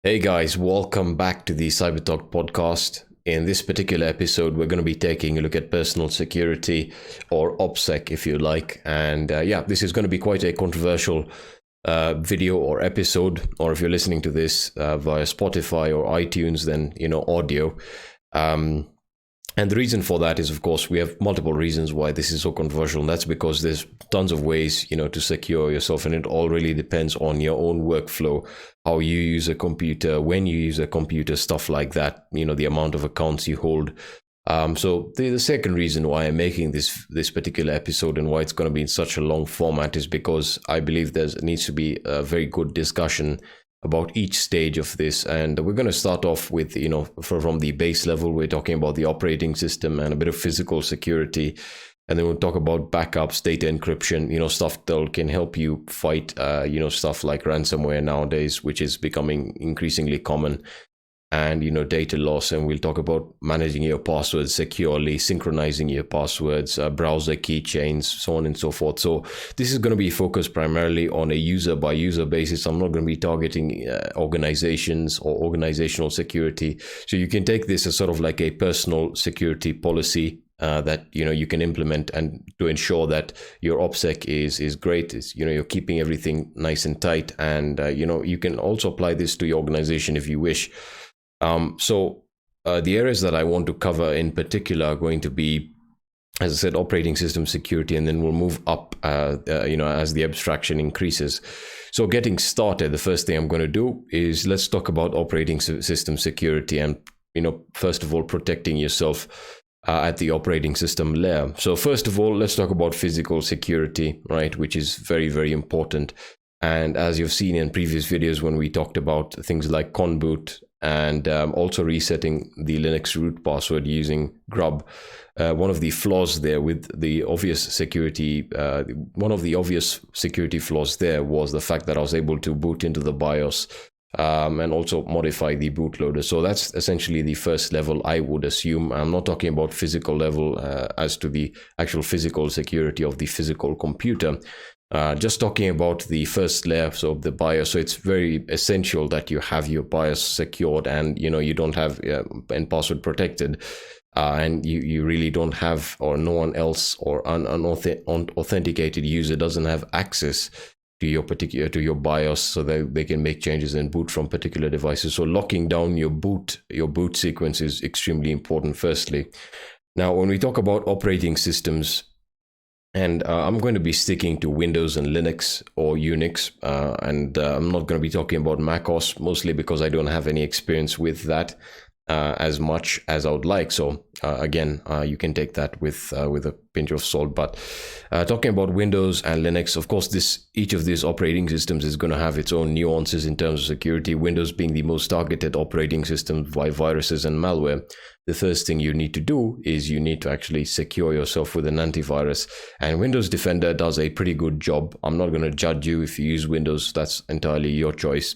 Hey guys, welcome back to the Cybertalk podcast. In this particular episode, we're going to be taking a look at personal security, or OPSEC if you like. And this is going to be quite a controversial video or episode, or if you're listening to this via Spotify or iTunes, then, audio. And the reason for that is, of course, we have multiple reasons why this is so controversial. And that's because there's tons of ways, to secure yourself. And it all really depends on your own workflow, how you use a computer, when you use a computer, stuff like that, the amount of accounts you hold. So the second reason why I'm making this particular episode and why it's going to be in such a long format is because I believe there needs to be a very good discussion about each stage of this. And we're going to start off with, from the base level. We're talking about the operating system and a bit of physical security. And then we'll talk about backups, data encryption, stuff that can help you fight, stuff like ransomware nowadays, which is becoming increasingly common. And, data loss. And we'll talk about managing your passwords securely, synchronizing your passwords, browser keychains, so on and so forth. So this is going to be focused primarily on a user by user basis. I'm not going to be targeting organizations or organizational security. So you can take this as sort of like a personal security policy that, you can implement, and to ensure that your OPSEC is great. Is, you're keeping everything nice and tight. And, you can also apply this to your organization if you wish. So the areas that I want to cover in particular are going to be, as I said, operating system security, and then we'll move up, as the abstraction increases. So getting started, the first thing I'm going to do is let's talk about operating system security and, first of all, protecting yourself at the operating system layer. So first of all, let's talk about physical security, right, which is very, very important. And as you've seen in previous videos when we talked about things like conboot and also resetting the Linux root password using grub, one of the flaws there with the obvious security, one of the obvious security flaws there was the fact that I was able to boot into the BIOS and also modify the bootloader. So that's essentially the first level, I would assume. I'm not talking about physical level as to the actual physical security of the physical computer. Just talking about the first layer, so the BIOS. So it's very essential that you have your BIOS secured, and you don't have and password protected, and you really don't have, or no one else or unauthenticated user doesn't have access to your BIOS, so that they can make changes and boot from particular devices. So locking down your boot sequence is extremely important. Firstly, now when we talk about operating systems. And I'm going to be sticking to Windows and Linux or Unix, and I'm not going to be talking about macOS, mostly because I don't have any experience with that as much as I would like. So again, you can take that with a pinch of salt. But talking about Windows and Linux, of course, each of these operating systems is going to have its own nuances in terms of security. Windows being the most targeted operating system by viruses and malware. The first thing you need to do is you need to actually secure yourself with an antivirus. And Windows Defender does a pretty good job. I'm not going to judge you if you use Windows. That's entirely your choice.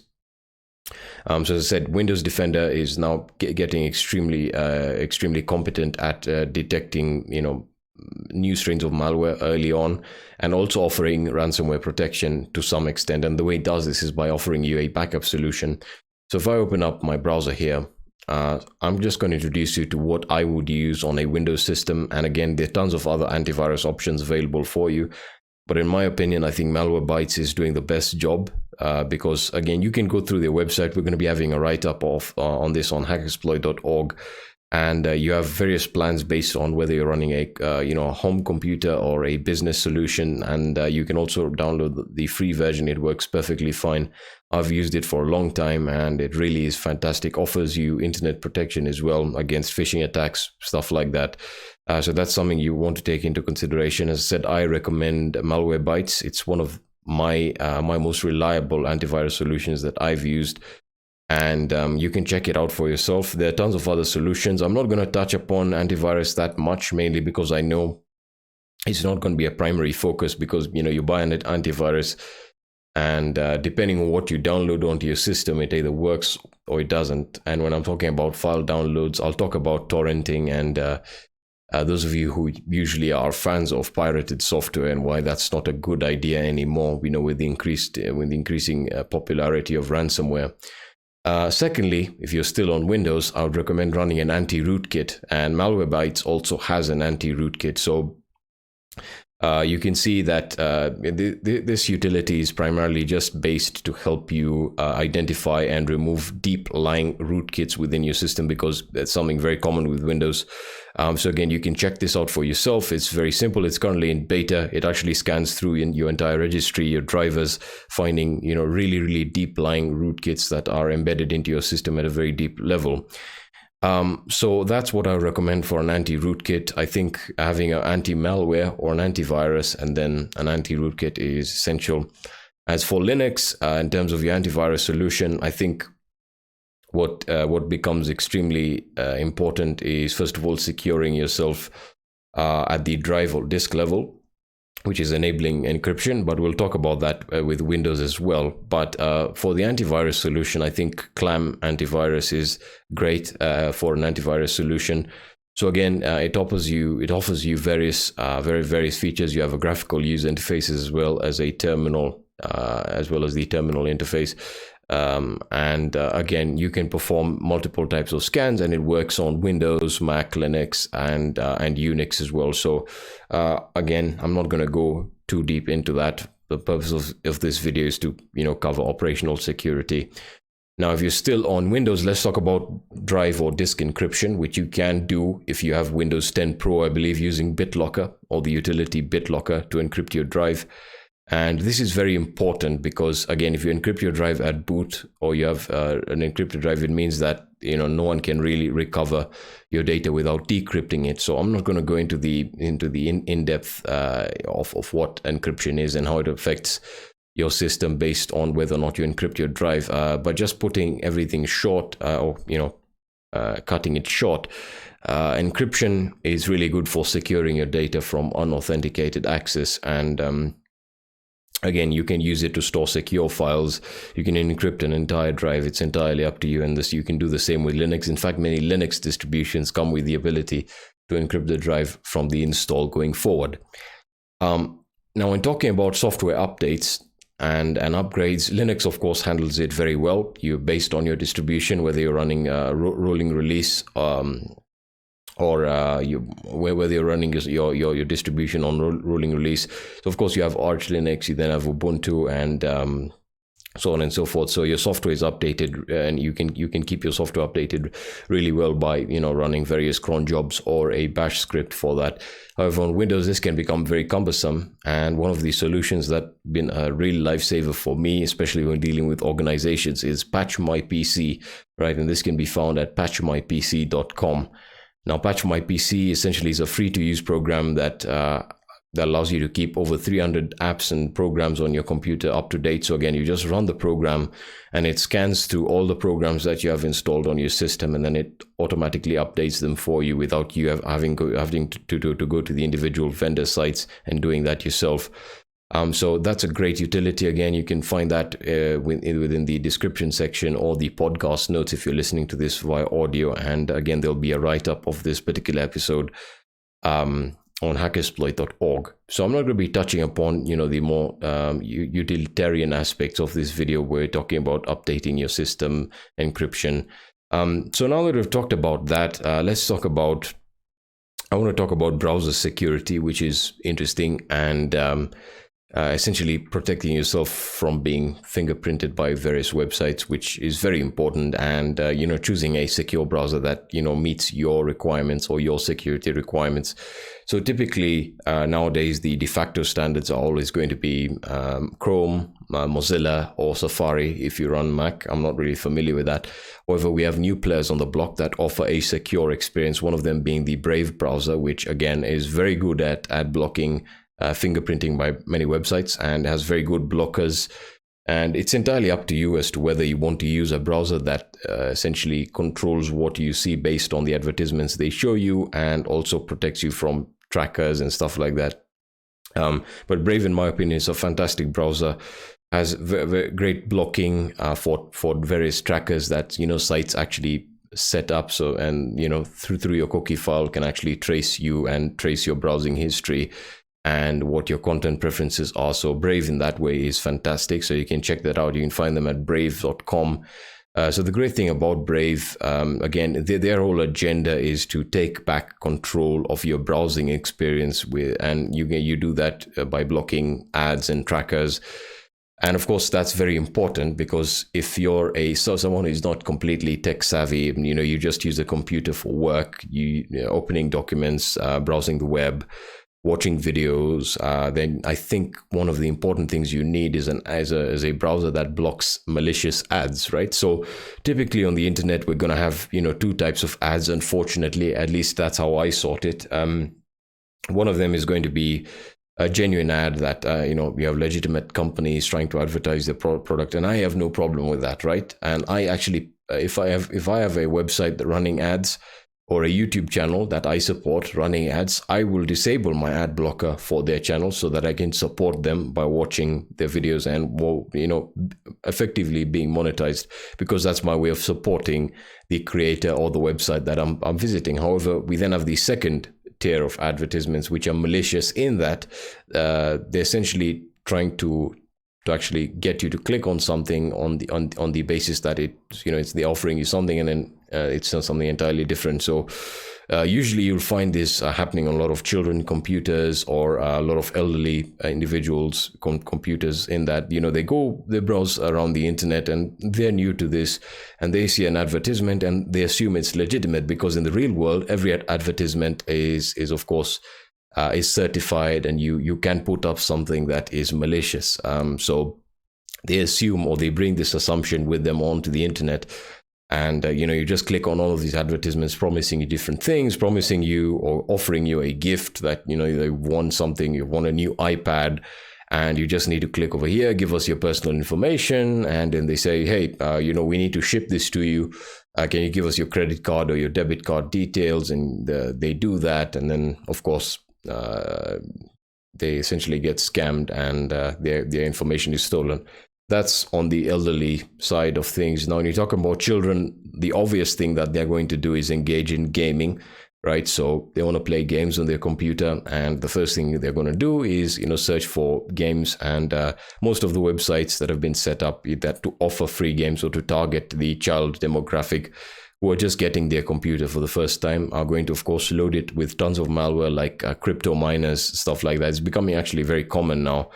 So as I said, Windows Defender is now getting extremely competent at detecting, new strains of malware early on, and also offering ransomware protection to some extent. And the way it does this is by offering you a backup solution. So if I open up my browser here, I'm just going to introduce you to what I would use on a Windows system. And again, there are tons of other antivirus options available for you. But in my opinion, I think Malwarebytes is doing the best job because, again, you can go through their website. We're going to be having a write-up on this on hackexploit.org. And you have various plans based on whether you're running a home computer or a business solution. And you can also download the free version. It works perfectly fine. I've used it for a long time, and it really is fantastic. Offers you internet protection as well against phishing attacks, stuff like that. So that's something you want to take into consideration. As I said, I recommend Malwarebytes. It's one of my most reliable antivirus solutions that I've used. And you can check it out for yourself. There are tons of other solutions. I'm not going to touch upon antivirus that much, mainly because I know it's not going to be a primary focus, because you buy an antivirus, and depending on what you download onto your system, it either works or it doesn't. And when I'm talking about file downloads, I'll talk about torrenting, and those of you who usually are fans of pirated software and why that's not a good idea anymore, with the increasing popularity of ransomware. Secondly, if you're still on Windows, I would recommend running an anti-rootkit, and Malwarebytes also has an anti-rootkit. So you can see that this utility is primarily just based to help you identify and remove deep-lying rootkits within your system, because that's something very common with Windows. So again, you can check this out for yourself. It's very simple. It's currently in beta. It actually scans through in your entire registry, your drivers, finding really, really deep-lying rootkits that are embedded into your system at a very deep level. So that's what I recommend for an anti-rootkit. I think having an anti-malware or an antivirus and then an anti-rootkit is essential. As for Linux, in terms of your antivirus solution, I think what becomes extremely important is, first of all, securing yourself at the drive or disk level, which is enabling encryption, but we'll talk about that with Windows as well. But for the antivirus solution, I think Clam antivirus is great for an antivirus solution. So again, it offers you various various features. You have a graphical user interface as well as a terminal, as well as the terminal interface. And again, you can perform multiple types of scans, and it works on Windows, Mac, Linux, and Unix as well. So again, I'm not going to go too deep into that. The purpose of this video is to cover operational security. Now, if you're still on Windows, let's talk about drive or disk encryption, which you can do if you have Windows 10 Pro, I believe, using BitLocker or the utility BitLocker to encrypt your drive. And this is very important because, again, if you encrypt your drive at boot, or you have an encrypted drive, it means that no one can really recover your data without decrypting it. So I'm not going to go into the in-depth of what encryption is and how it affects your system based on whether or not you encrypt your drive. But just putting everything short, or cutting it short, encryption is really good for securing your data from unauthenticated access. And again, you can use it to store secure files. You can encrypt an entire drive. It's entirely up to you. And you can do the same with Linux. In fact, many Linux distributions come with the ability to encrypt the drive from the install going forward. Now, when talking about software updates and upgrades, Linux, of course, handles it very well. You're based on your distribution, whether you're running a rolling release, or whether you're running your distribution on rolling release. So of course you have Arch Linux, you then have Ubuntu, and so on and so forth. So your software is updated, and you can keep your software updated really well by running various cron jobs or a bash script for that. However, on Windows this can become very cumbersome, and one of the solutions that been a real lifesaver for me, especially when dealing with organizations, is Patch My PC, right? And this can be found at patchmypc.com. Now, Patch My PC essentially is a free-to-use program that allows you to keep over 300 apps and programs on your computer up to date. So again, you just run the program, and it scans through all the programs that you have installed on your system, and then it automatically updates them for you without you having to go to the individual vendor sites and doing that yourself. So that's a great utility. Again, you can find that within the description section or the podcast notes if you're listening to this via audio. And again, there'll be a write-up of this particular episode on hackersploit.org. So I'm not going to be touching upon, the more utilitarian aspects of this video. We're talking about updating your system, encryption. So now that we've talked about that, I want to talk about browser security, which is interesting, and essentially protecting yourself from being fingerprinted by various websites, which is very important. And choosing a secure browser that meets your requirements or your security requirements. So typically nowadays the de facto standards are always going to be Chrome, Mozilla, or Safari if you run Mac. I'm not really familiar with that. However, we have new players on the block that offer a secure experience, one of them being the Brave browser, which again is very good at blocking fingerprinting by many websites and has very good blockers. And it's entirely up to you as to whether you want to use a browser that essentially controls what you see based on the advertisements they show you, and also protects you from trackers and stuff like that. But Brave, in my opinion, is a fantastic browser. Has very great blocking for various trackers that sites actually set up. So, and through your cookie file can actually trace you and trace your browsing history and what your content preferences are. So Brave in that way is fantastic. So you can check that out. You can find them at brave.com. So the great thing about Brave, again, their whole agenda is to take back control of your browsing experience and you do that by blocking ads and trackers. And of course, that's very important because if you're someone who's not completely tech savvy, you just use a computer for work, opening documents, browsing the web, watching videos, then I think one of the important things you need is a browser that blocks malicious ads, right? So typically on the internet, we're going to have, two types of ads, unfortunately. At least that's how I sort it. One of them is going to be a genuine ad that, we have legitimate companies trying to advertise their product, and I have no problem with that, right? And I actually, if I have a website that running ads, or a YouTube channel that I support running ads, I will disable my ad blocker for their channel so that I can support them by watching their videos and, effectively being monetized, because that's my way of supporting the creator or the website that I'm visiting. However, we then have the second tier of advertisements, which are malicious in that they're essentially trying to actually get you to click on something on the basis that it's they're offering you something, and then it's something entirely different. So usually you'll find this happening on a lot of children computers or a lot of elderly individuals computers, in that they browse around the internet and they're new to this and they see an advertisement and they assume it's legitimate, because in the real world every advertisement is of course is certified, and you can put up something that is malicious. So they assume, or they bring this assumption with them onto the internet, and you just click on all of these advertisements promising you different things, promising you or offering you a gift that they want something, you want a new iPad, and you just need to click over here, give us your personal information, and then they say, hey, we need to ship this to you. Can you give us your credit card or your debit card details? And they do that, and then of course they essentially get scammed, and their information is stolen. That's on the elderly side of things. Now, when you talk about children, the obvious thing that they're going to do is engage in gaming, right? So they want to play games on their computer, and the first thing they're going to do is search for games, and most of the websites that have been set up that to offer free games or to target the child demographic who are just getting their computer for the first time are going to, of course, load it with tons of malware, like crypto miners, stuff like that. It's becoming actually very common now.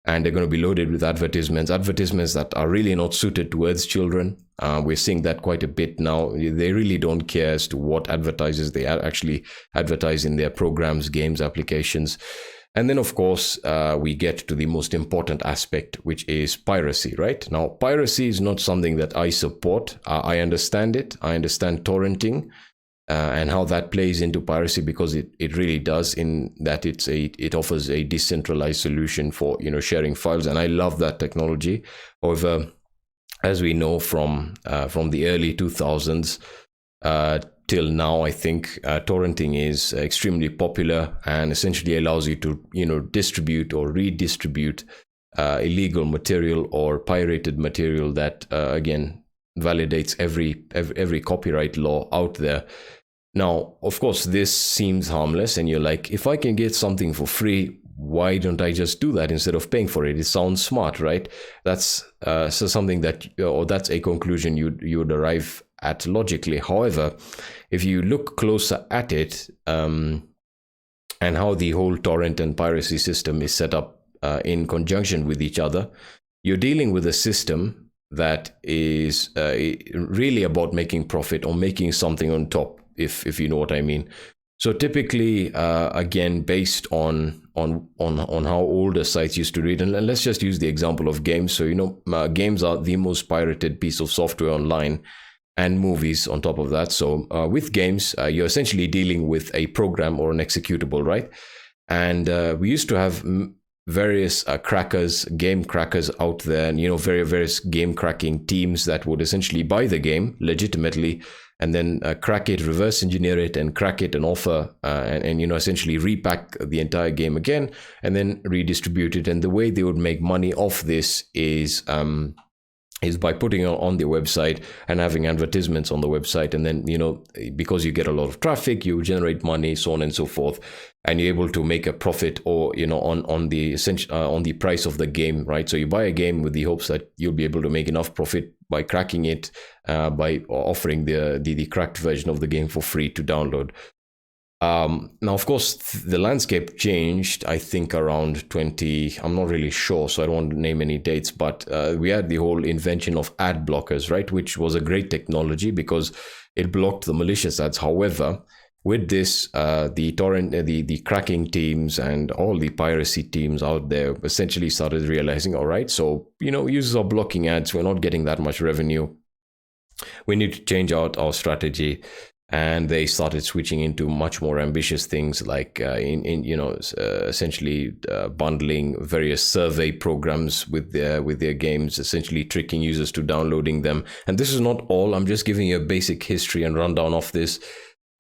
And they're going to be loaded with advertisements that are really not suited towards children. We're seeing that quite a bit now. They really don't care as to what advertisers they actually advertise in their programs, games, applications. And then, of course, we get to the most important aspect, which is piracy, right? Now, piracy is not something that I support. I understand it. I understand torrenting and how that plays into piracy, because it really does, in that it offers a decentralized solution for sharing files, and I love that technology. However, as we know from the early 2000s till now, I think torrenting is extremely popular and essentially allows you to distribute or redistribute illegal material or pirated material that again validates every copyright law out there. Now, of course, this seems harmless, and you're like, if I can get something for free, why don't I just do that instead of paying for it? It sounds smart, right? That's something that's a conclusion you would arrive at logically. However, if you look closer at it, and how the whole torrent and piracy system is set up in conjunction with each other, you're dealing with a system that is really about making profit or making something on top, if you know what I mean. So typically, again, based on how older sites used to read, and let's just use the example of games. So games are the most pirated piece of software online, and movies on top of that. So with games, you're essentially dealing with a program or an executable, right? And we used to have various game crackers out there, and various game cracking teams that would essentially buy the game legitimately, and then crack it, reverse engineer it, and crack it and offer and essentially repack the entire game again, and then redistribute it. And the way they would make money off this is is by putting it on their website and having advertisements on the website. And then, because you get a lot of traffic, you generate money, so on and so forth. And you're able to make a profit or, on the price of the game, right? So you buy a game with the hopes that you'll be able to make enough profit by cracking it, by offering the cracked version of the game for free to download. Now, of course, the landscape changed, I think, around 20, I'm not really sure, so I don't want to name any dates, but we had the whole invention of ad blockers, right, which was a great technology because it blocked the malicious ads. However, with this, the cracking teams and all the piracy teams out there essentially started realizing, all right, so, users are blocking ads, we're not getting that much revenue. We need to change out our strategy. And they started switching into much more ambitious things like essentially bundling various survey programs with their games, essentially tricking users to downloading them. And this is not all. I'm just giving you a basic history and rundown of this.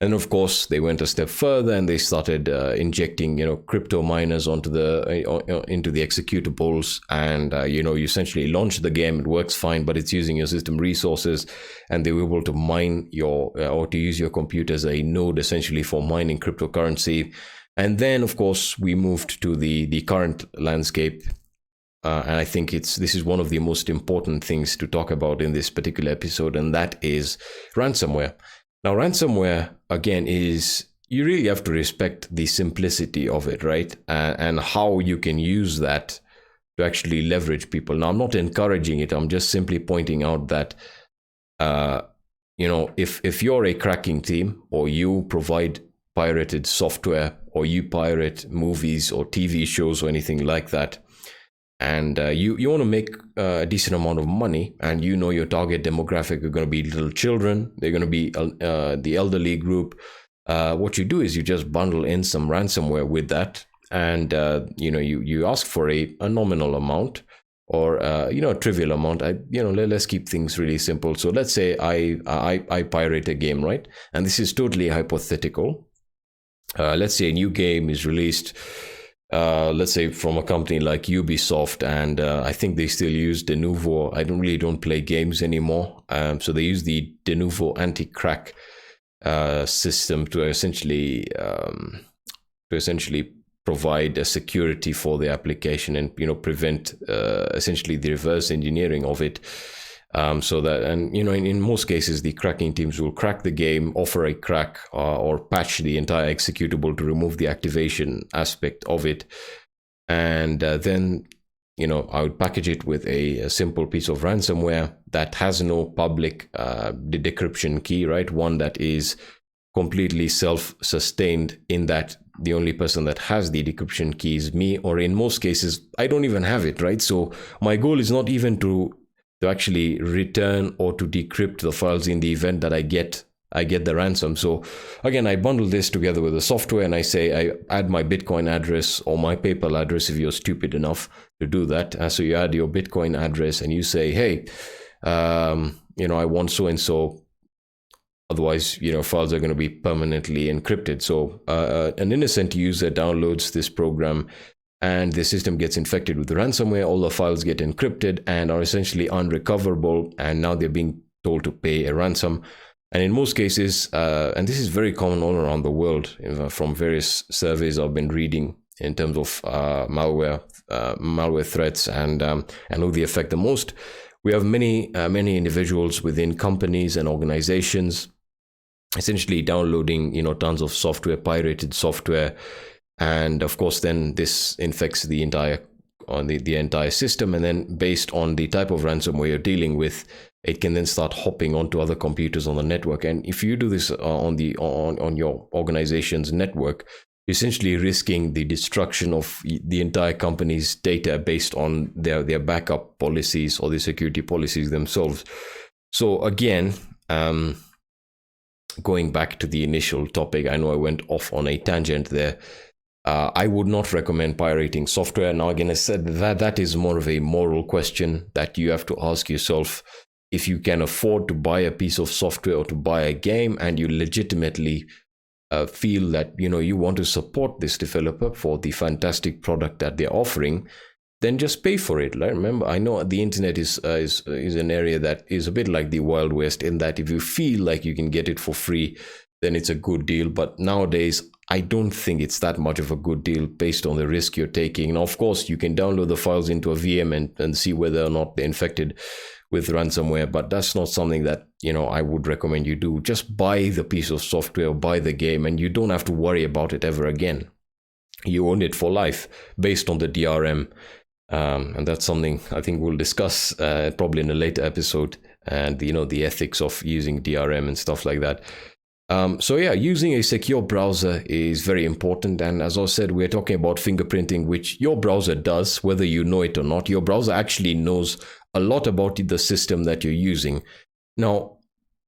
And of course, they went a step further and they started injecting, crypto miners into the executables. And, you essentially launch the game. It works fine, but it's using your system resources. And they were able to mine or to use your computer as a node, essentially, for mining cryptocurrency. And then, of course, we moved to the current landscape. And I think this is one of the most important things to talk about in this particular episode. And that is ransomware. Now, ransomware, again, is you really have to respect the simplicity of it, right? And how you can use that to actually leverage people. Now, I'm not encouraging it. I'm just simply pointing out that, if you're a cracking team or you provide pirated software or you pirate movies or TV shows or anything like that, and you want to make a decent amount of money, and your target demographic are going to be little children, they're going to be the elderly group, what you do is you just bundle in some ransomware with that, and you ask for a nominal amount or a trivial amount. Let's keep things really simple. So let's say I pirate a game, right? And this is totally hypothetical. Let's say a new game is released, let's say from a company like Ubisoft, and I think they still use Denuvo. I don't play games anymore, so they use the Denuvo anti-crack system to essentially provide a security for the application and prevent essentially the reverse engineering of it. So that, and in most cases, the cracking teams will crack the game, offer a crack, or patch the entire executable to remove the activation aspect of it, and then I would package it with a simple piece of ransomware that has no public decryption key, right? One that is completely self-sustained, in that the only person that has the decryption key is me, or in most cases, I don't even have it, right? So my goal is not even to actually return or to decrypt the files in the event that I get the ransom. So again, I bundle this together with the software, and I say I add my Bitcoin address or my PayPal address if you're stupid enough to do that. So you add your Bitcoin address and you say, hey, I want so and so. Otherwise, files are going to be permanently encrypted. So an innocent user downloads this program, and the system gets infected with ransomware. All the files get encrypted and are essentially unrecoverable, and now they're being told to pay a ransom. And in most cases, and this is very common all around the world, from various surveys I've been reading in terms of malware threats and who they affect the most, we have many individuals within companies and organizations essentially downloading tons of software, pirated software. And of course, then this infects the entire system. And then based on the type of ransomware you're dealing with, it can then start hopping onto other computers on the network. And if you do this on your organization's network, you're essentially risking the destruction of the entire company's data based on their backup policies or the security policies themselves. So again, going back to the initial topic, I know I went off on a tangent there. I would not recommend pirating software. Now, again, I said that is more of a moral question that you have to ask yourself. If you can afford to buy a piece of software or to buy a game, and you legitimately feel that you want to support this developer for the fantastic product that they're offering, then just pay for it. Right? Remember, I know the internet is an area that is a bit like the Wild West, in that if you feel like you can get it for free, then it's a good deal. But nowadays, I don't think it's that much of a good deal based on the risk you're taking. Now, of course, you can download the files into a VM and see whether or not they're infected with ransomware, but that's not something that, you know, I would recommend you do. Just buy the piece of software, buy the game, and you don't have to worry about it ever again. You own it for life based on the DRM. And that's something I think we'll discuss probably in a later episode, and, you know, the ethics of using DRM and stuff like that. So yeah, using a secure browser is very important. And as I said, we're talking about fingerprinting, which your browser does, whether you know it or not. Your browser actually knows a lot about the system that you're using. Now,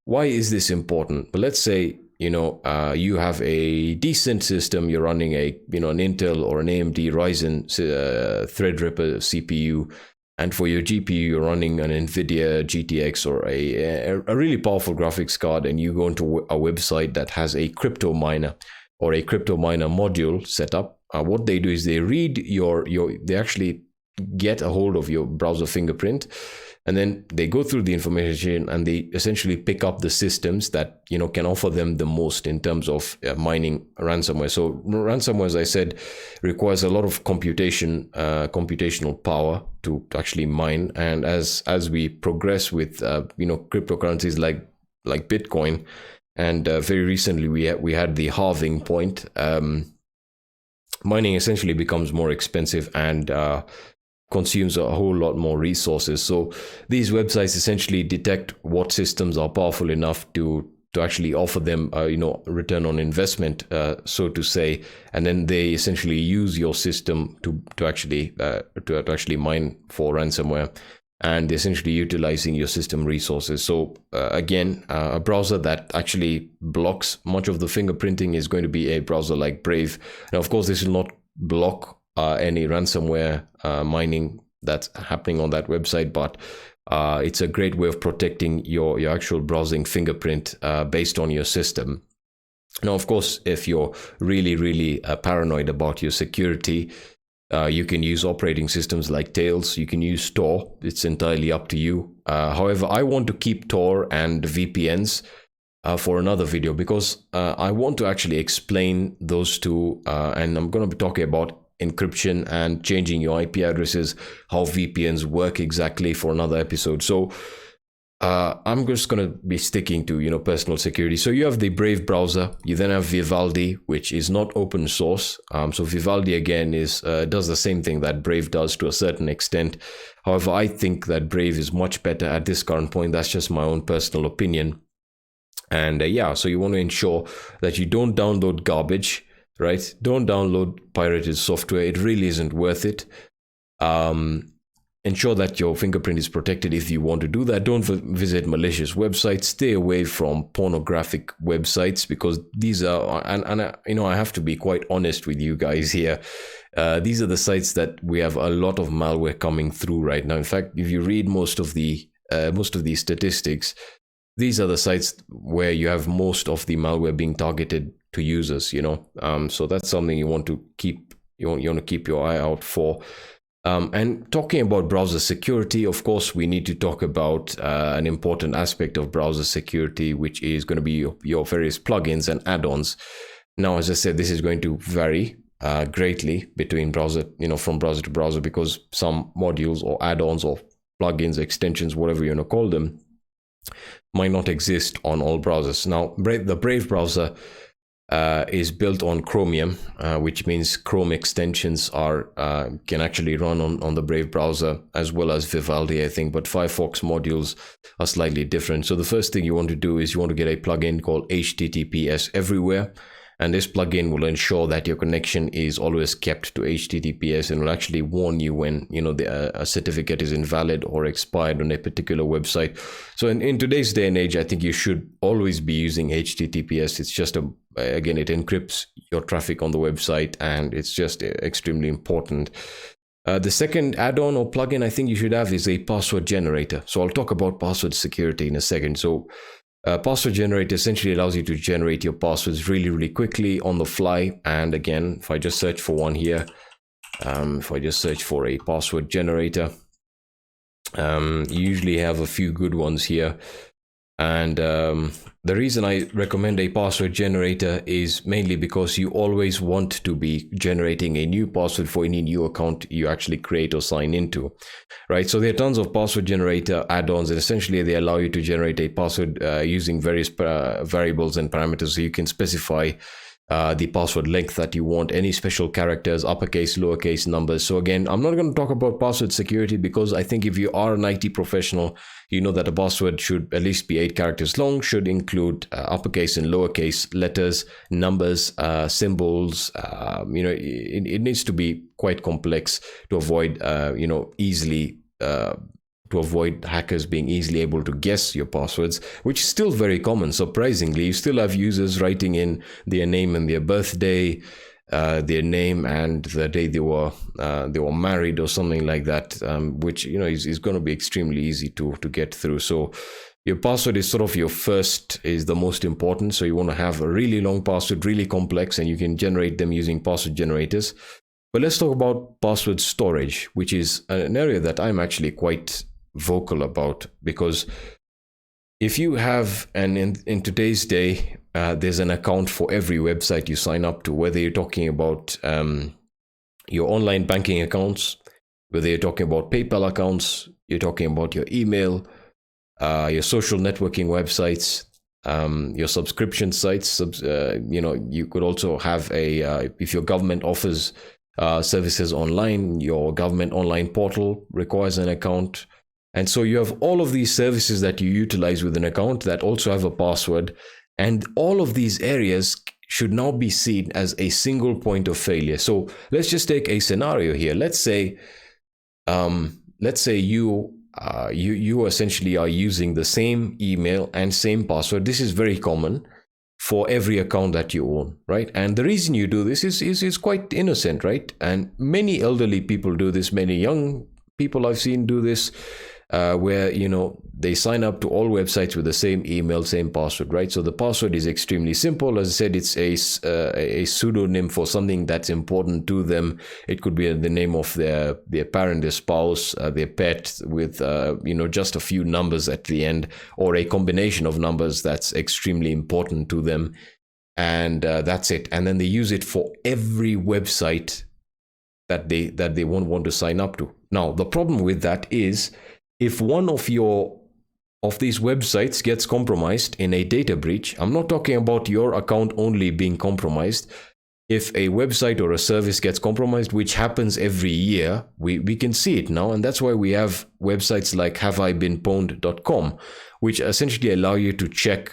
why is this important? Well, let's say, you know, you have a decent system, you're running an Intel or an AMD Ryzen Threadripper CPU, and for your GPU, you're running an NVIDIA GTX or a really powerful graphics card, and you go into a website that has a crypto miner or a crypto miner module set up. What they do is they read they actually get a hold of your browser fingerprint, and then they go through the information and they essentially pick up the systems that, you know, can offer them the most in terms of mining ransomware. So ransomware, as I said, requires a lot of computational power to actually mine. And as we progress with cryptocurrencies like Bitcoin, and very recently we had the halving point, mining essentially becomes more expensive and consumes a whole lot more resources. So these websites essentially detect what systems are powerful enough to actually offer them return on investment, so to say, and then they essentially use your system to actually mine for ransomware, and essentially utilizing your system resources. So again, a browser that actually blocks much of the fingerprinting is going to be a browser like Brave. Now, of course, this will not block any ransomware mining that's happening on that website, but it's a great way of protecting your actual browsing fingerprint based on your system. Now, of course, if you're really paranoid about your security, you can use operating systems like Tails. You can use Tor. It's entirely up to you. However, I want to keep Tor and VPNs for another video, because I want to actually explain those two, and I'm going to be talking about encryption and changing your IP addresses, how VPNs work exactly, for another episode. So I'm just going to be sticking to, personal security. So you have the Brave browser. You then have Vivaldi, which is not open source. So Vivaldi, again, does the same thing that Brave does to a certain extent. However, I think that Brave is much better at this current point. That's just my own personal opinion. And so you want to ensure that you don't download garbage, right? Don't download pirated software. It really isn't worth it. Ensure that your fingerprint is protected if you want to do that. Don't visit malicious websites. Stay away from pornographic websites, because these are, and I have to be quite honest with you guys here. These are the sites that we have a lot of malware coming through right now. In fact, if you read most of these statistics, these are the sites where you have most of the malware being targeted to users, so that's something you want to keep your eye out for. And talking about browser security, of course, we need to talk about an important aspect of browser security, which is going to be your various plugins and add-ons. Now, as I said, this is going to vary greatly between browser, from browser to browser, because some modules or add-ons or plugins, extensions, whatever you want to call them, might not exist on all browsers. Now, the Brave browser is built on Chromium, which means Chrome extensions can actually run on the Brave browser, as well as Vivaldi, I think, but Firefox modules are slightly different. So the first thing you want to do is you want to get a plugin called HTTPS Everywhere. And this plugin will ensure that your connection is always kept to HTTPS, and will actually warn you when a certificate is invalid or expired on a particular website. So in today's day and age, I think you should always be using HTTPS. It's just again, it encrypts your traffic on the website, and it's just extremely important. The second add-on or plugin I think you should have is a password generator. So I'll talk about password security in a second. So password generator essentially allows you to generate your passwords really quickly on the fly. And again, if I just search for one here, If I just search for a password generator, you usually have a few good ones here. And the reason I recommend a password generator is mainly because you always want to be generating a new password for any new account you actually create or sign into, right? So there are tons of password generator add-ons, and essentially they allow you to generate a password using various variables and parameters. So you can specify the password length that you want, any special characters, uppercase, lowercase, numbers. So again, I'm not going to talk about password security because I think if you are an IT professional, you know that a password should at least be 8 characters long, should include uppercase and lowercase letters, numbers, symbols. It needs to be quite complex to avoid, easily to avoid hackers being easily able to guess your passwords, which is still very common. Surprisingly, you still have users writing in their name and their birthday, their name and the day they were married or something like that, which is going to be extremely easy to get through. So your password is sort of is the most important. So you want to have a really long password, really complex, and you can generate them using password generators. But let's talk about password storage, which is an area that I'm actually quite vocal about, because if you have, and in today's day, there's an account for every website you sign up to, whether you're talking about your online banking accounts, whether you're talking about PayPal accounts, you're talking about your email, your social networking websites, your subscription sites. You could also have if your government offers services online, your government online portal requires an account. And so you have all of these services that you utilize with an account that also have a password. And all of these areas should now be seen as a single point of failure. So let's just take a scenario here. Let's say you essentially are using the same email and same password. This is very common for every account that you own, right? And the reason you do this is quite innocent, right? And many elderly people do this, many young people I've seen do this, where they sign up to all websites with the same email, same password, right? So the password is extremely simple. As I said, it's a pseudonym for something that's important to them. It could be the name of their parent, their spouse, their pet, with just a few numbers at the end, or a combination of numbers that's extremely important to them, and that's it. And then they use it for every website that they won't want to sign up to. Now, the problem with that is, if one of these websites gets compromised in a data breach, I'm not talking about your account only being compromised. If a website or a service gets compromised, which happens every year, we can see it now. And that's why we have websites like haveibeenpwned.com, which essentially allow you to check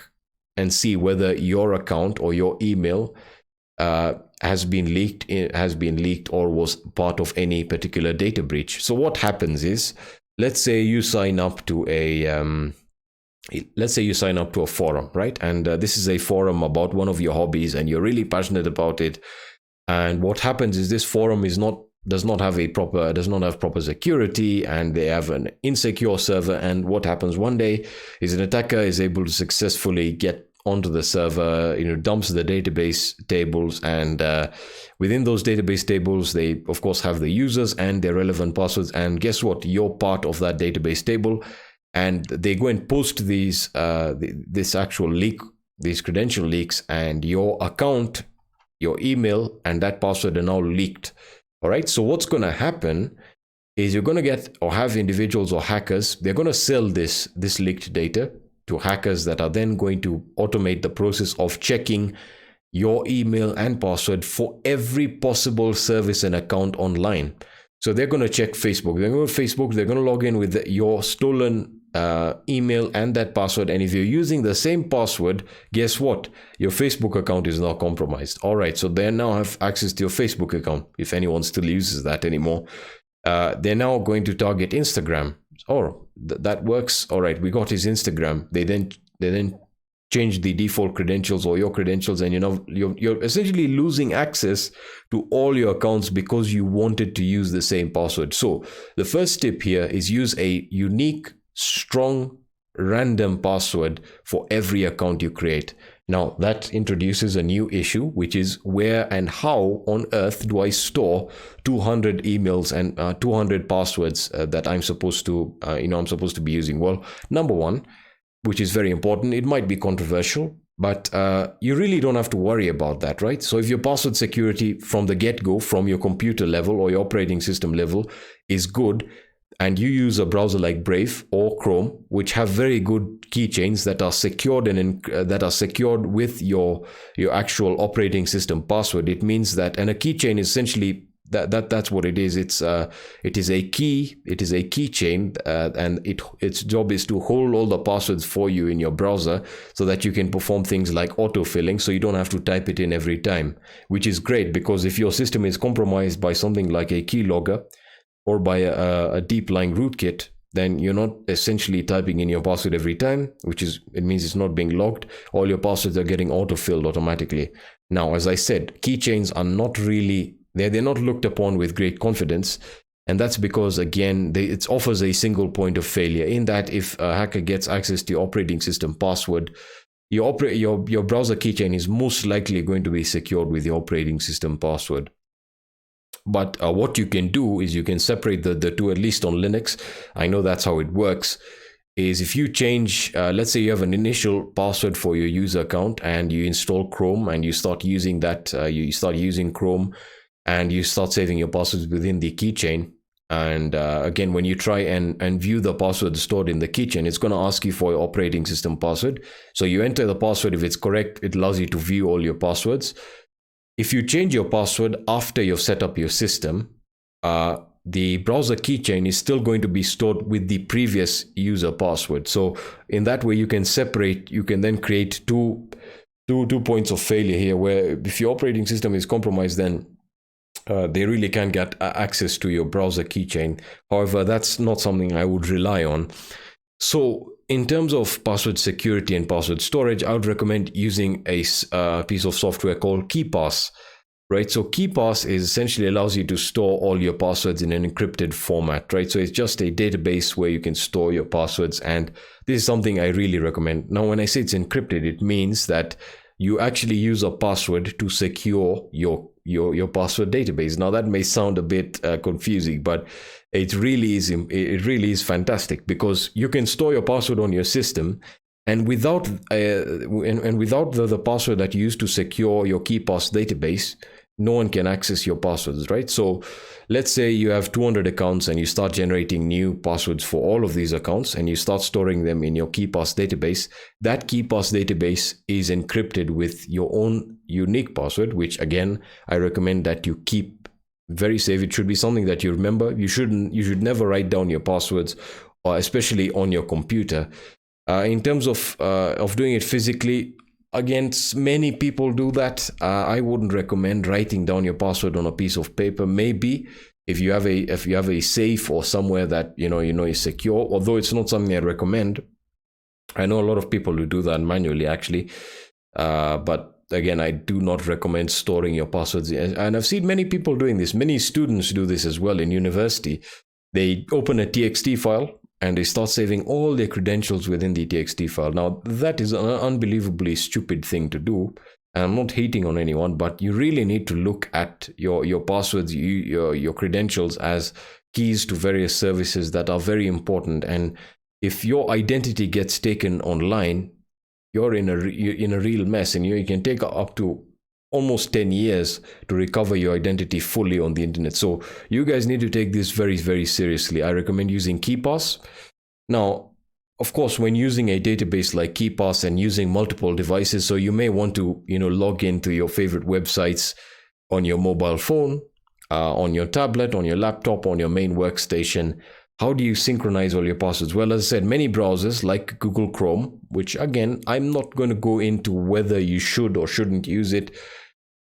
and see whether your account or your email has been leaked or was part of any particular data breach. So what happens is, let's say you sign up to a forum, right? And this is a forum about one of your hobbies, and you're really passionate about it. And what happens is, this forum does not have proper security, and they have an insecure server. And what happens one day is an attacker is able to successfully get onto the server, dumps the database tables, and within those database tables, they of course have the users and their relevant passwords. And guess what? You're part of that database table, and they go and post this actual leak, these credential leaks, and your account, your email, and that password are now leaked. All right. So what's going to happen is, you're going to get, or have individuals or hackers, they're going to sell this leaked data to hackers that are then going to automate the process of checking your email and password for every possible service and account online. So they're going to check Facebook. They're going to Facebook. They're going to log in with your stolen email and that password. And if you're using the same password, guess what? Your Facebook account is now compromised. All right. So they now have access to your Facebook account, if anyone still uses that anymore. They're now going to target Instagram. That works. All right, we got his Instagram. They then change the default credentials or your credentials, and you're essentially losing access to all your accounts because you wanted to use the same password. So the first tip here is, use a unique, strong, random password for every account you create. Now, that introduces a new issue, which is where and how on earth do I store 200 emails and 200 passwords that I'm supposed to, I'm supposed to be using? Well, number one, which is very important, it might be controversial, but you really don't have to worry about that, right? So if your password security from the get-go, from your computer level or your operating system level is good, and you use a browser like Brave or Chrome, which have very good keychains that are secured and that are secured with your actual operating system password, it means that, and a keychain is essentially that's what it is. It is a key. It is a keychain, and its job is to hold all the passwords for you in your browser, so that you can perform things like autofilling, so you don't have to type it in every time, which is great because if your system is compromised by something like a keylogger or by a deep lying rootkit, then you're not essentially typing in your password every time, it means it's not being logged. All your passwords are getting autofilled automatically. Now, as I said, keychains are not really, they're not looked upon with great confidence. And that's because, again, it offers a single point of failure in that if a hacker gets access to your operating system password, your browser keychain is most likely going to be secured with your operating system password. But what you can do is you can separate the two, at least on Linux. I know that's how it works, is if you change, let's say you have an initial password for your user account and you install Chrome and you start using that, you start using Chrome and you start saving your passwords within the keychain. And again, when you try and view the password stored in the keychain, it's going to ask you for your operating system password. So you enter the password. If it's correct, it allows you to view all your passwords. If you change your password after you've set up your system, the browser keychain is still going to be stored with the previous user password. So in that way, you can separate, you can then create two points of failure here, where if your operating system is compromised, then they really can't get access to your browser keychain. However, that's not something I would rely on. So in terms of password security and password storage, I would recommend using a piece of software called Keepass, right? So Keepass essentially allows you to store all your passwords in an encrypted format, right? So it's just a database where you can store your passwords, and this is something I really recommend. Now, when I say it's encrypted, it means that you actually use a password to secure your password database. Now, that may sound a bit confusing, but it really is fantastic, because you can store your password on your system, and without the password that you use to secure your Keepass database, no one can access your passwords, right? So let's say you have 200 accounts and you start generating new passwords for all of these accounts and you start storing them in your Keepass database. That Keepass database is encrypted with your own unique password, which again, I recommend that you keep very safe. It should be something that you remember. You should never write down your passwords, or especially on your computer. In terms of doing it physically, again, many people do that. I wouldn't recommend writing down your password on a piece of paper. Maybe if you have a safe or somewhere that you know is secure, although it's not something I recommend. I know a lot of people who do that manually, actually, but again, I do not recommend storing your passwords. And I've seen many people doing this. Many students do this as well in university. They open a TXT file and they start saving all their credentials within the TXT file. Now, that is an unbelievably stupid thing to do. And I'm not hating on anyone, but you really need to look at your passwords, your credentials as keys to various services that are very important. And if your identity gets taken online, you're in a real mess, and you can take up to almost 10 years to recover your identity fully on the internet. So you guys need to take this very, very seriously. I recommend using Keepass. Now, of course, when using a database like Keepass and using multiple devices, so you may want to, log into your favorite websites on your mobile phone, on your tablet, on your laptop, on your main workstation. How do you synchronize all your passwords? Well, as I said, many browsers like Google Chrome, which again, I'm not going to go into whether you should or shouldn't use it,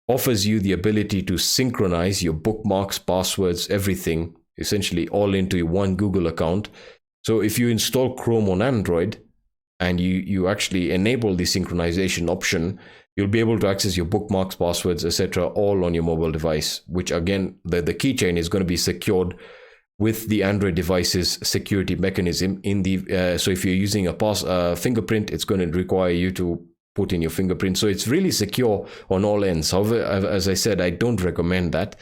offers you the ability to synchronize your bookmarks, passwords, everything, essentially all into one Google account. So if you install Chrome on Android and you actually enable the synchronization option, you'll be able to access your bookmarks, passwords, etc., all on your mobile device, which again, the keychain is going to be secured with the Android device's security mechanism in the so if you're using a fingerprint, it's going to require you to put in your fingerprint. So it's really secure on all ends. However, as I said, I don't recommend that.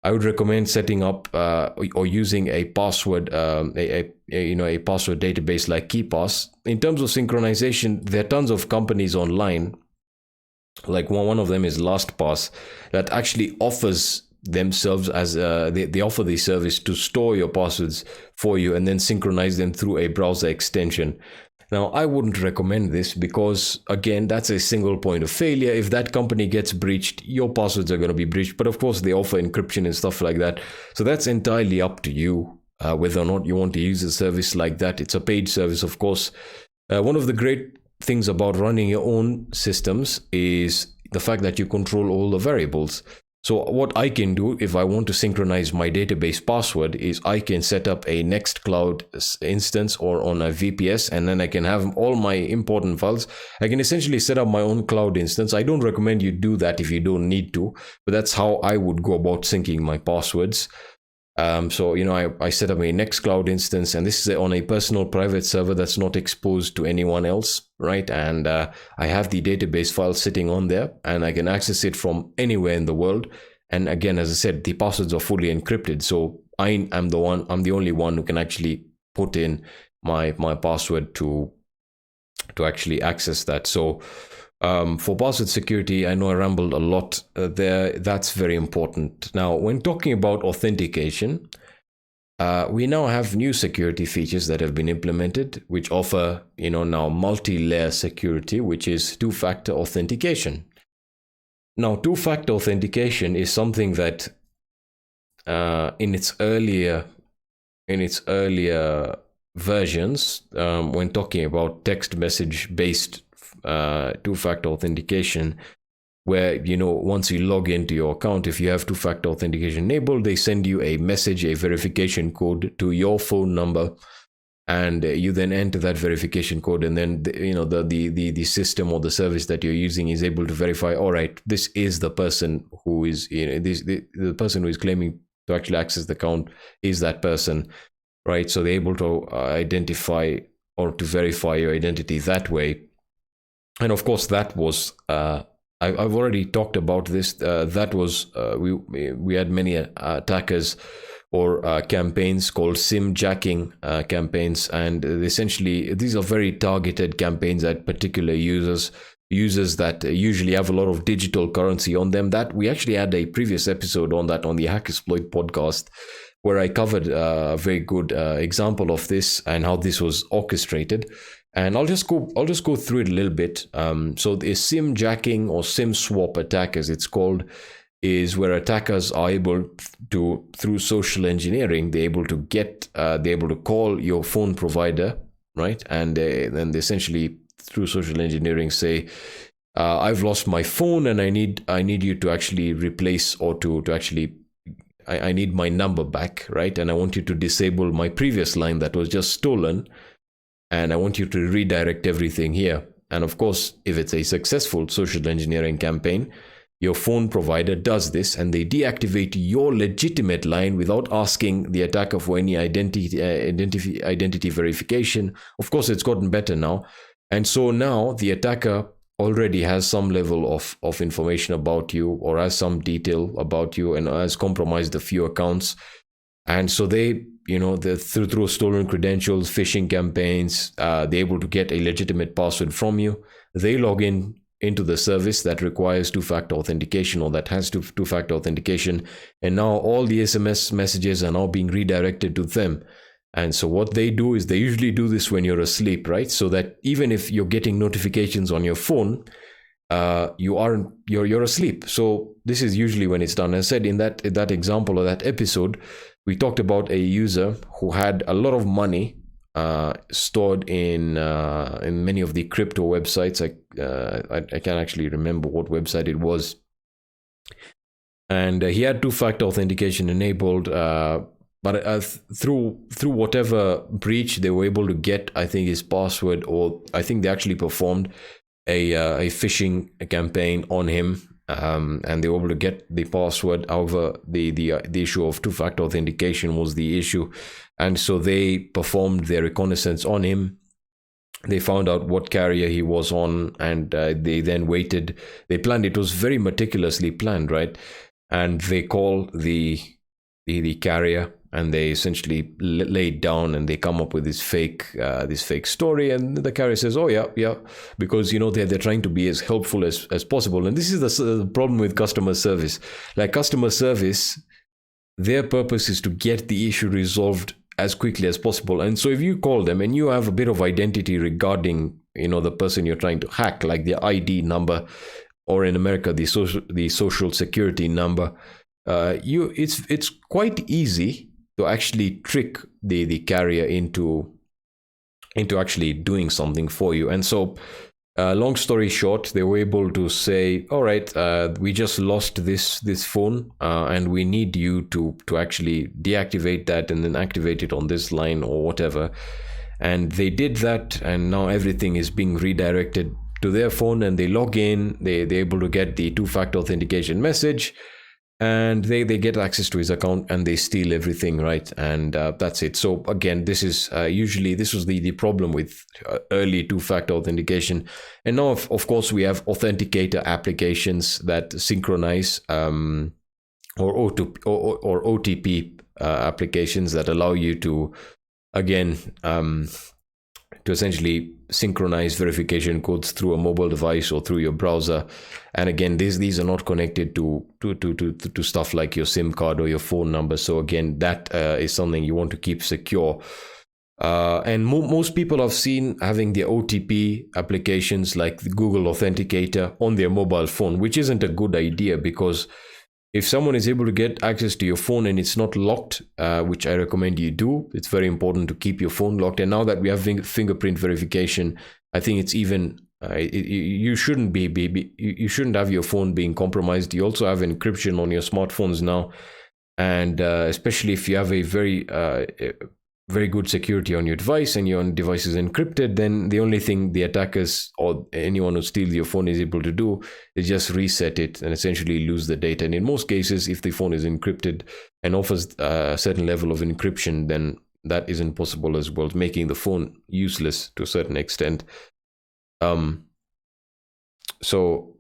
I would recommend setting up or using a password, a password database like Keepass. In terms of synchronization, there are tons of companies online. Like one of them is LastPass, that actually offers themselves as they offer the service to store your passwords for you and then synchronize them through a browser extension. Now, I wouldn't recommend this because, again, that's a single point of failure. If that company gets breached, your passwords are going to be breached. But of course, they offer encryption and stuff like that. So that's entirely up to you whether or not you want to use a service like that. It's a paid service, of course. One of the great things about running your own systems is the fact that you control all the variables. So what I can do if I want to synchronize my database password is I can set up a Nextcloud instance or on a VPS, and then I can have all my important files. I can essentially set up my own cloud instance. I don't recommend you do that if you don't need to, but that's how I would go about syncing my passwords. So, I set up a Nextcloud instance, and this is on a personal private server that's not exposed to anyone else, right? And I have the database file sitting on there, and I can access it from anywhere in the world. And again, as I said, the passwords are fully encrypted. So I'm the only one who can actually put in my password to actually access that. So for password security, I know I rambled a lot there. That's very important. Now, when talking about authentication, we now have new security features that have been implemented, which offer, now multi-layer security, which is two-factor authentication. Now, two-factor authentication is something that in its earlier versions, when talking about text message based two-factor authentication, where once you log into your account, if you have two-factor authentication enabled, they send you a message, a verification code to your phone number, and you then enter that verification code, and then the system or the service that you're using is able to verify, all right, this is the person who is the person who is claiming to actually access the account is that person, right? So they're able to identify or to verify your identity that way. And of course, that was I've already talked about this. That was we had many attackers or campaigns called SIM jacking campaigns, and essentially these are very targeted campaigns at particular users that usually have a lot of digital currency on them. That we actually had a previous episode on that on the Hacksploit podcast, where I covered a very good example of this and how this was orchestrated. And I'll just go through it a little bit. So the SIM jacking or SIM swap attack, as it's called, is where attackers are able to, through social engineering, they're able to call your phone provider, right? And then they essentially, through social engineering, say, I've lost my phone and I need you to actually replace or to actually, I need my number back, right? And I want you to disable my previous line that was just stolen, and I want you to redirect everything here. And of course, if it's a successful social engineering campaign, your phone provider does this and they deactivate your legitimate line without asking the attacker for any identity verification. Of course, it's gotten better now. And so now the attacker already has some level of information about you, or has some detail about you, and has compromised a few accounts. And so they, through stolen credentials, phishing campaigns, they're able to get a legitimate password from you. They log into the service that requires two-factor authentication, or that has two-factor authentication, and now all the SMS messages are now being redirected to them. And so what they do is they usually do this when you're asleep, right? So that even if you're getting notifications on your phone, you're asleep. So this is usually when it's done. As I said, in that example or that episode, we talked about a user who had a lot of money stored in many of the crypto websites. I can't actually remember what website it was, and he had two-factor authentication enabled. But through whatever breach they were able to get, I think, his password, or I think they actually performed a phishing campaign on him, and they were able to get the password. However, the issue of two-factor authentication was the issue, and so they performed their reconnaissance on him, They found out what carrier he was on, and they then waited. They planned. It was very meticulously planned, right? And they call the carrier, and they essentially lay it down, and they come up with this fake story. And the carrier says, "Oh yeah," because they're trying to be as helpful as possible. And this is the problem with customer service. Like customer service, their purpose is to get the issue resolved as quickly as possible. And so if you call them and you have a bit of identity regarding the person you're trying to hack, like the ID number, or in America the social security number, it's quite easy to actually trick the carrier into actually doing something for you. And so long story short, they were able to say, all right, we just lost this phone, and we need you to actually deactivate that and then activate it on this line or whatever. And they did that, and now everything is being redirected to their phone, and they log in, they're able to get the two-factor authentication message, and they get access to his account, and they steal everything, right? And that's it. So again, this is usually this was the problem with early two-factor authentication. And now of course we have authenticator applications that synchronize or OTP applications that allow you to again to essentially synchronize verification codes through a mobile device or through your browser. And again, these are not connected to stuff like your SIM card or your phone number. So again, that is something you want to keep secure. And most people I've seen having the OTP applications like the Google Authenticator on their mobile phone, which isn't a good idea, because if someone is able to get access to your phone and it's not locked, which I recommend you do, it's very important to keep your phone locked. And now that we have fingerprint verification, I think it's even you shouldn't you shouldn't have your phone being compromised. You also have encryption on your smartphones now, and especially if you have a very good security on your device and your device is encrypted, then the only thing the attackers or anyone who steals your phone is able to do is just reset it and essentially lose the data. And in most cases, if the phone is encrypted and offers a certain level of encryption, then that isn't possible as well, making the phone useless to a certain extent. So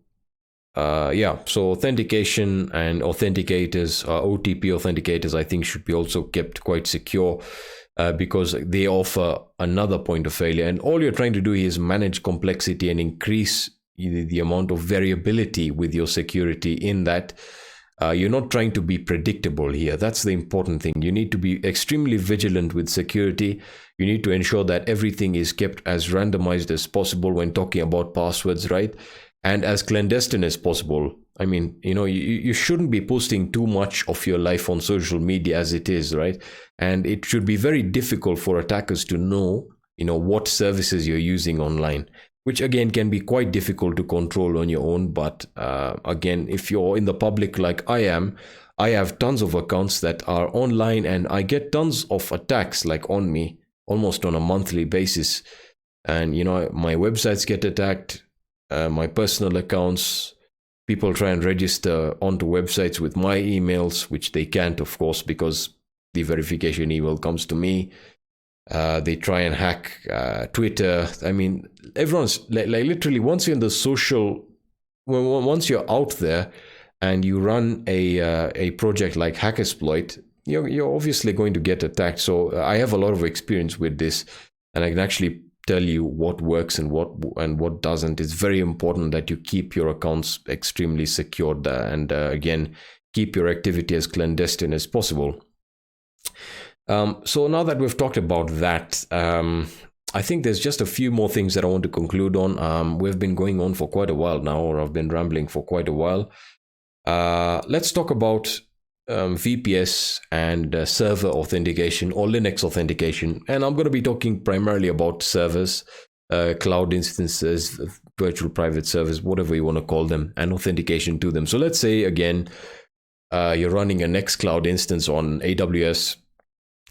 authentication and authenticators, OTP authenticators, I think should be also kept quite secure. Because they offer another point of failure, and all you're trying to do is manage complexity and increase the amount of variability with your security. In that you're not trying to be predictable here. That's the important thing. You need to be extremely vigilant with security. You need to ensure that everything is kept as randomized as possible when talking about passwords, right? And as clandestine as possible. I mean, you shouldn't be posting too much of your life on social media as it is, right? And it should be very difficult for attackers to know, what services you're using online, which again can be quite difficult to control on your own. But again, if you're in the public like I am, I have tons of accounts that are online, and I get tons of attacks like on me almost on a monthly basis. And, my websites get attacked, my personal accounts. People try and register onto websites with my emails, which they can't, of course, because the verification email comes to me. They try and hack Twitter. I mean, everyone's like literally once you're in the social, once you're out there and you run a project like Hackexploit, you're obviously going to get attacked. So I have a lot of experience with this, and I can actually tell you what works and what doesn't. It's very important that you keep your accounts extremely secured and again, keep your activity as clandestine as possible. So now that we've talked about that, I think there's just a few more things that I want to conclude on. We've been going on for quite a while now, or I've been rambling for quite a while. Let's talk about VPS and server authentication or Linux authentication. And I'm going to be talking primarily about servers, cloud instances, virtual private servers, whatever you want to call them, and authentication to them. So let's say, again, you're running a Nextcloud instance on AWS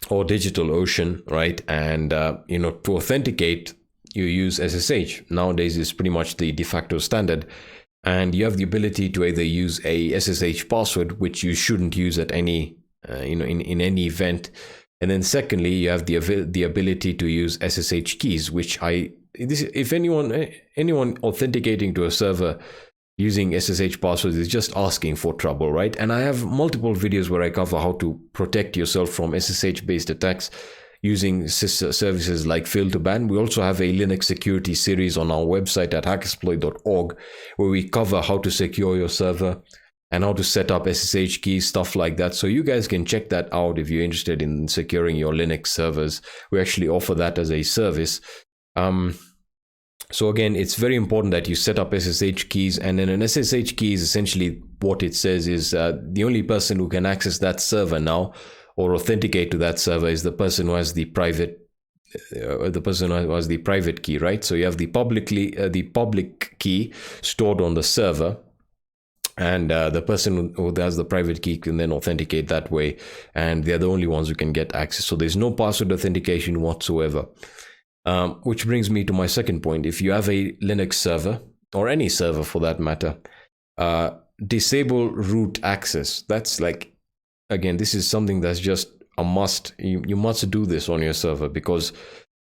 or DigitalOcean, right? And, to authenticate, you use SSH. Nowadays, it's pretty much the de facto standard. And you have the ability to either use a SSH password, which you shouldn't use at any, in any event. And then secondly, you have the ability to use SSH keys, which I if anyone authenticating to a server using SSH passwords is just asking for trouble, right? And I have multiple videos where I cover how to protect yourself from SSH-based attacks using services like fail to ban. We also have a Linux security series on our website at hackexploit.org where we cover how to secure your server and how to set up SSH keys, stuff like that. So you guys can check that out if you're interested in securing your Linux servers. We actually offer that as a service. So again, it's very important that you set up SSH keys, and then an SSH key is essentially what it says is the only person who can access that server now or authenticate to that server is the person who has the private key, right? So you have the public key stored on the server, and the person who has the private key can then authenticate that way, and they're the only ones who can get access. So there's no password authentication whatsoever. Which brings me to my second point. If you have a Linux server, or any server for that matter, disable root access. That's like, again, this is something that's just a must. You must do this on your server, because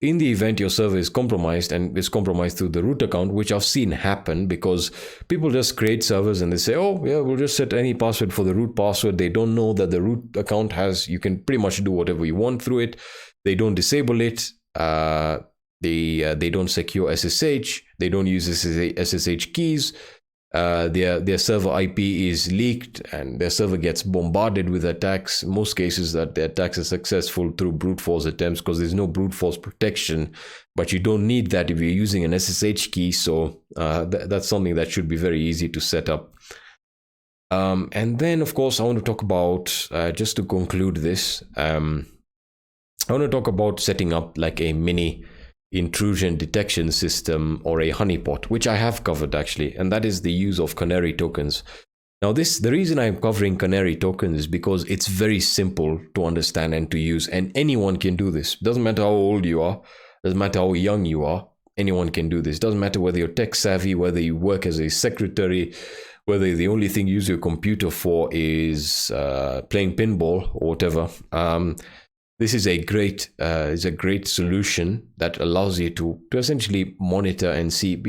in the event your server is compromised, and is compromised through the root account, which I've seen happen, because people just create servers and they say, oh yeah, we'll just set any password for the root password. They don't know that the root account you can pretty much do whatever you want through it. They don't disable it. They don't secure SSH. They don't use SSH keys. Their server IP is leaked, and their server gets bombarded with attacks. In most cases, that the attacks are successful through brute force attempts, because there's no brute force protection. But you don't need that if you're using an SSH key. So that's something that should be very easy to set up. And then, of course, I want to talk about, just to conclude this, I want to talk about setting up like a mini intrusion detection system, or a honeypot, which I have covered actually, and that is the use of Canary Tokens. Now the reason I'm covering Canary Tokens is because it's very simple to understand and to use, and anyone can do this. Doesn't matter how old you are, doesn't matter how young you are, anyone can do this. Doesn't matter whether you're tech savvy, whether you work as a secretary, whether the only thing you use your computer for is playing pinball or whatever. This is a great solution that allows you to essentially monitor and see,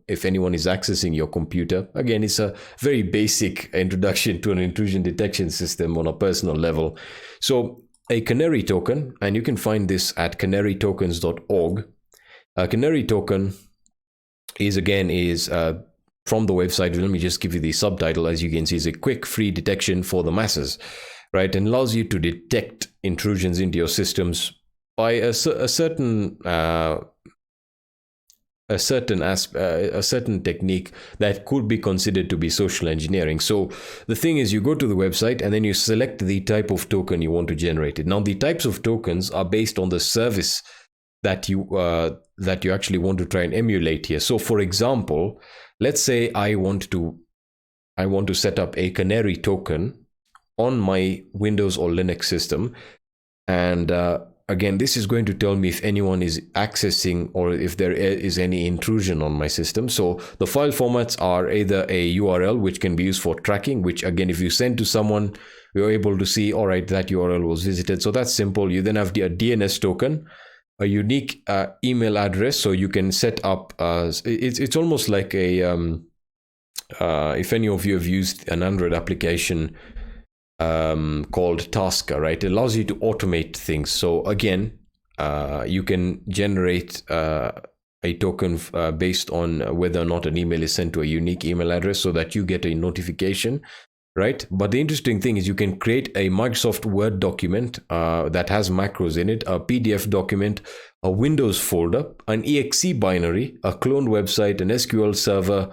if anyone is accessing your computer. Again, it's a very basic introduction to an intrusion detection system on a personal level. So a Canary token, and you can find this at canarytokens.org. A Canary token is from the website. Let me just give you the subtitle. As you can see, it's a quick, free detection for the masses. Right, and allows you to detect intrusions into your systems by a certain technique that could be considered to be social engineering. So the thing is, you go to the website and then you select the type of token you want to generate it. Now, the types of tokens are based on the service that you actually want to try and emulate here. So, for example, let's say I want to set up a Canary token on my Windows or Linux system, and again, this is going to tell me if anyone is accessing or if there is any intrusion on my system. So the file formats are either a URL, which can be used for tracking, which again, if you send to someone, you're able to see, all right, that URL was visited. So that's simple. You then have a DNS token, a unique email address, so you can set up it's almost like a if any of you have used an Android application called Tasker, right? It allows you to automate things. So again, you can generate a token based on whether or not an email is sent to a unique email address, so that you get a notification, right? But the interesting thing is you can create a Microsoft Word document that has macros in it, a PDF document, a Windows folder, an exe binary, a cloned website, an SQL server.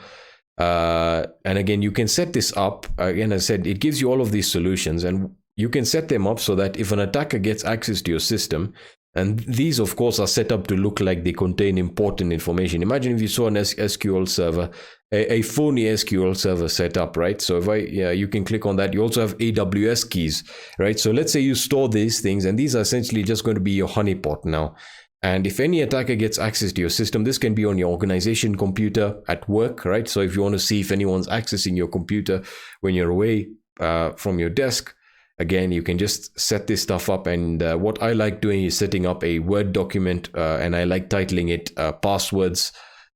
And again, you can set this up. Again, as I said, it gives you all of these solutions, and you can set them up so that if an attacker gets access to your system, and these of course are set up to look like they contain important information. Imagine if you saw an SQL server, a phony SQL server set up, right? So you can click on that. You also have AWS keys, right? So let's say you store these things, and these are essentially just going to be your honeypot now. And if any attacker gets access to your system, this can be on your organization computer at work, right? So if you want to see if anyone's accessing your computer when you're away from your desk, Again, you can just set this stuff up, and what I like doing is setting up a Word document, and I like titling it passwords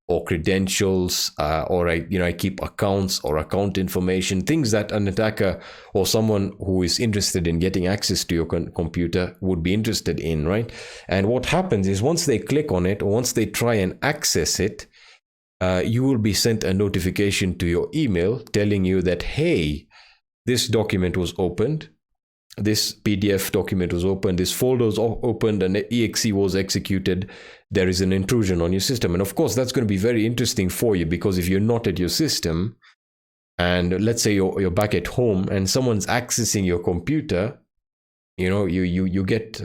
or credentials, or I keep accounts or account information, things that an attacker or someone who is interested in getting access to your computer would be interested in, right? And what happens is once they click on it, or once they try and access it, you will be sent a notification to your email telling you that, hey, this document was opened, this PDF document was opened, this folder was opened, and the exe was executed. There is an intrusion on your system. And of course, that's going to be very interesting for you, because if you're not at your system, and let's say you're back at home and someone's accessing your computer, you get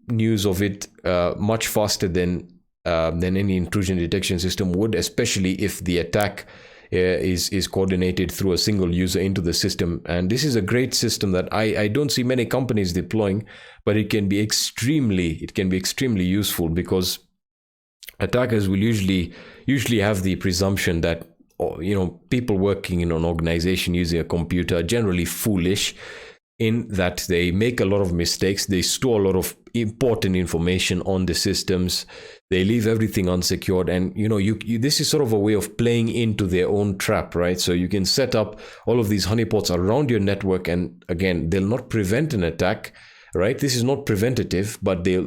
news of it much faster than any intrusion detection system would, especially if the attack is coordinated through a single user into the system. And this is a great system that I don't see many companies deploying, but it can be extremely useful, because attackers will usually have the presumption that people working in an organization using a computer are generally foolish, in that they make a lot of mistakes, they store a lot of important information on the systems, they leave everything unsecured, and this is sort of a way of playing into their own trap, right? So you can set up all of these honeypots around your network, and again, they'll not prevent an attack, right? This is not preventative, but they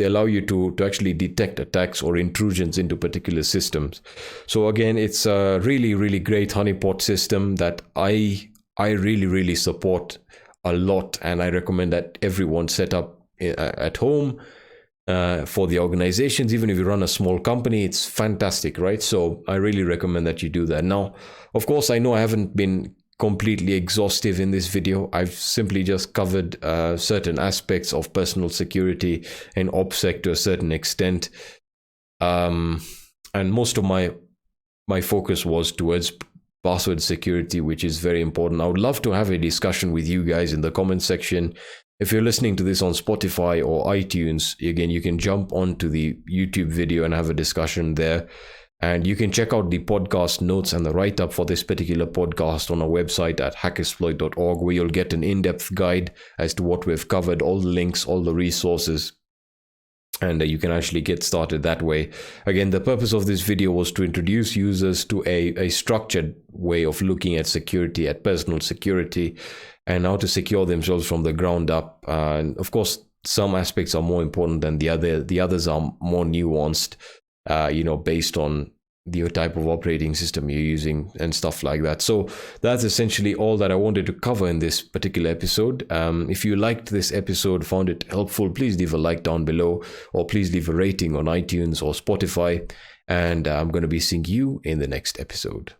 allow you to actually detect attacks or intrusions into particular systems. So again, it's a really, really great honeypot system that I really, really support a lot, and I recommend that everyone set up at home for the organizations. Even if you run a small company, it's fantastic, right? So I really recommend that you do that. Now, of course, I know I haven't been completely exhaustive in this video. I've simply just covered certain aspects of personal security and OPSEC to a certain extent, and most of my focus was towards password security, which is very important. I would love to have a discussion with you guys in the comment section. If you're listening to this on Spotify or iTunes, again, you can jump onto the YouTube video and have a discussion there. And you can check out the podcast notes and the write-up for this particular podcast on our website at hackexploit.org, where you'll get an in-depth guide as to what we've covered, all the links, all the resources, and you can actually get started that way. Again, the purpose of this video was to introduce users to a structured way of looking at security, at personal security, and how to secure themselves from the ground up. And of course, some aspects are more important than the other. The others are more nuanced, based on the type of operating system you're using and stuff like that. So that's essentially all that I wanted to cover in this particular episode. If you liked this episode, found it helpful, please leave a like down below, or please leave a rating on iTunes or Spotify. And I'm going to be seeing you in the next episode.